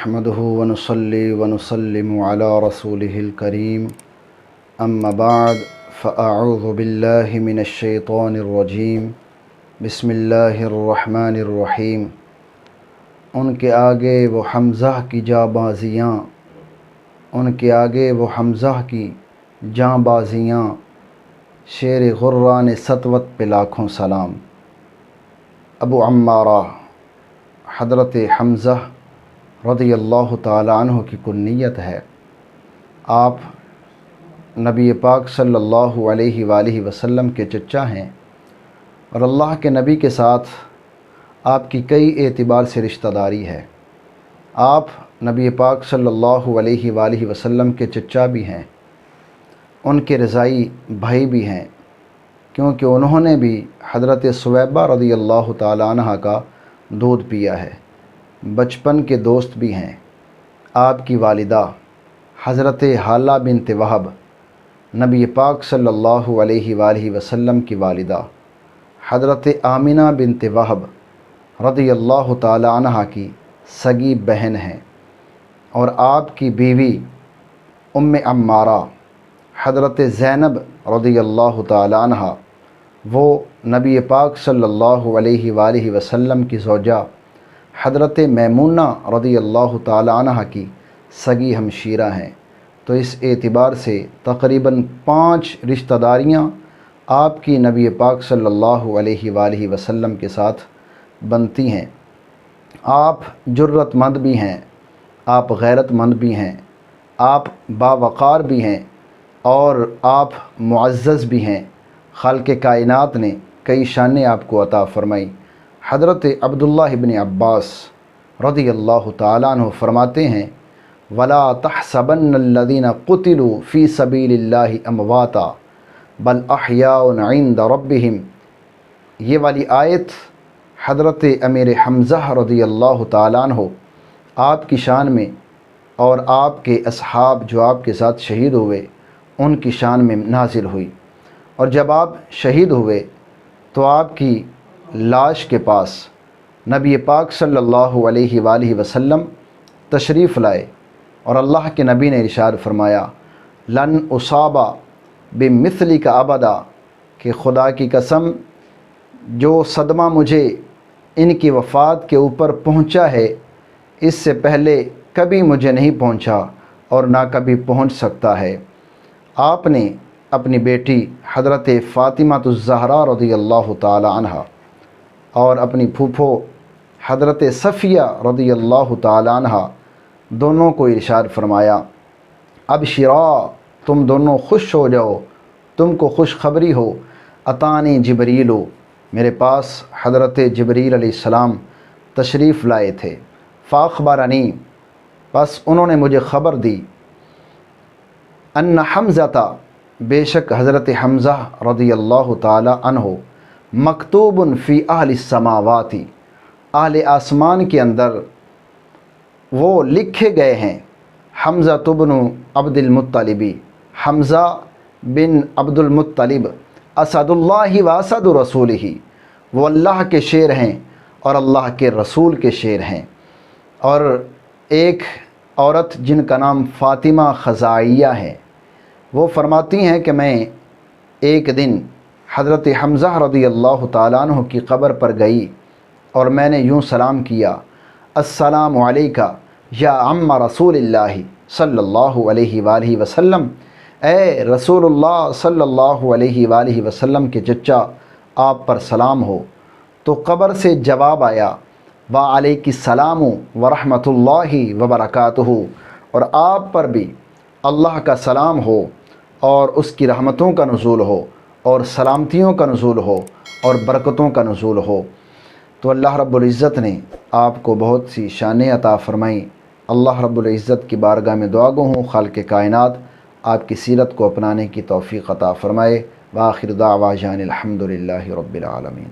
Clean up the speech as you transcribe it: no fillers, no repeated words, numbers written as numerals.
نحمده ونصلي ونسلم على رسوله الكريم اما بعد فاعوذ بالله من الشیطان الرجیم بسم اللہ الرحمن الرحیم۔ ان کے آگے وہ حمزہ کی جاں بازیاں، ان کے آگے وہ حمزہ کی جاں بازیاں، شیر غران سطوت پہ لاکھوں سلام۔ ابو عمارہ حضرت حمزہ رضی اللہ تعالی عنہ کی کنیت ہے۔ آپ نبی پاک صلی اللہ علیہ وآلہ وسلم کے چچا ہیں اور اللہ کے نبی کے ساتھ آپ کی کئی اعتبار سے رشتہ داری ہے۔ آپ نبی پاک صلی اللہ علیہ وآلہ وسلم کے چچا بھی ہیں، ان کے رضائی بھائی بھی ہیں، کیونکہ انہوں نے بھی حضرت ثویبہ رضی اللہ تعالی عنہ کا دودھ پیا ہے، بچپن کے دوست بھی ہیں۔ آپ کی والدہ حضرت حالہ بنت وہب نبی پاک صلی اللہ علیہ وآلہ وسلم کی والدہ حضرت آمنہ بنت وہب رضی اللہ تعالی عنہ کی سگی بہن ہیں، اور آپ کی بیوی ام عمارہ حضرت زینب رضی اللہ تعالی عنہ وہ نبی پاک صلی اللہ علیہ وآلہ وسلم کی زوجہ حضرت میمونہ رضی اللہ تعالی عنہ کی سگی ہمشیرہ ہیں۔ تو اس اعتبار سے تقریباً 5 رشتہ داریاں آپ کی نبی پاک صلی اللہ علیہ وآلہ وسلم کے ساتھ بنتی ہیں۔ آپ جرت مند بھی ہیں، آپ غیرت مند بھی ہیں، آپ باوقار بھی ہیں، اور آپ معزز بھی ہیں۔ خالق کائنات نے کئی شانیں آپ کو عطا فرمائی۔ حضرت عبداللہ ابن عباس رضی اللہ تعالیٰ عنہ فرماتے ہیں وَلَا تَحْسَبَنَّ الَّذِينَ قُتِلُوا فِي سَبِيلِ اللَّهِ أَمْوَاتًا بَلْ أَحْيَاءٌ عِندَ رَبِّهِمْ۔ یہ والی آیت حضرت امیر حمزہ رضی اللہ تعالیٰ عنہ آپ کی شان میں اور آپ کے اصحاب جو آپ کے ساتھ شہید ہوئے ان کی شان میں نازل ہوئی، اور جب آپ شہید ہوئے تو آپ کی لاش کے پاس نبی پاک صلی اللہ علیہ وآلہ وسلم تشریف لائے، اور اللہ کے نبی نے ارشاد فرمایا لن اصابہ بمثلک ابدا، کہ خدا کی قسم جو صدمہ مجھے ان کی وفات کے اوپر پہنچا ہے اس سے پہلے کبھی مجھے نہیں پہنچا اور نہ کبھی پہنچ سکتا ہے۔ آپ نے اپنی بیٹی حضرت فاطمہ الزہرا رضی اللہ تعالی عنہ اور اپنی پھوپھو حضرت صفیہ رضی اللہ تعالی عنہ دونوں کو ارشاد فرمایا ابشرا، تم دونوں خوش ہو جاؤ، تم کو خوشخبری ہو، اتانی جبریل، میرے پاس حضرت جبریل علیہ السلام تشریف لائے تھے، فاخبرنی، بس انہوں نے مجھے خبر دی، ان حمزہ، بے شک حضرت حمزہ رضی اللہ تعالی عنہ مکتوب فی اہل السماوات، اہل آسمان کے اندر وہ لکھے گئے ہیں۔ حمزہ بن عبد المطلب، حمزہ بن عبد المطلب اسد اللہ و اسد رسولہ، وہ اللہ کے شیر ہیں اور اللہ کے رسول کے شیر ہیں۔ اور ایک عورت جن کا نام فاطمہ خزائیہ ہے، وہ فرماتی ہیں کہ میں ایک دن حضرت حمزہ رضی اللہ تعالیٰ عنہ کی قبر پر گئی اور میں نے یوں سلام کیا السلام علیکہ یا عم رسول اللہ صلی اللہ علیہ وآلہ وسلم، اے رسول اللہ صلی اللہ علیہ وآلہ وسلم کے چچا، آپ پر سلام ہو۔ تو قبر سے جواب آیا وعلیک السلام ورحمۃ اللہ وبرکاتہ، اور آپ پر بھی اللہ کا سلام ہو اور اس کی رحمتوں کا نزول ہو اور سلامتیوں کا نزول ہو اور برکتوں کا نزول ہو۔ تو اللہ رب العزت نے آپ کو بہت سی شانیں عطا فرمائیں۔ اللہ رب العزت کی بارگاہ میں دعا گو ہوں خالق کائنات آپ کی سیرت کو اپنانے کی توفیق عطا فرمائے۔ وآخر دعوانا الحمد للہ رب العالمین۔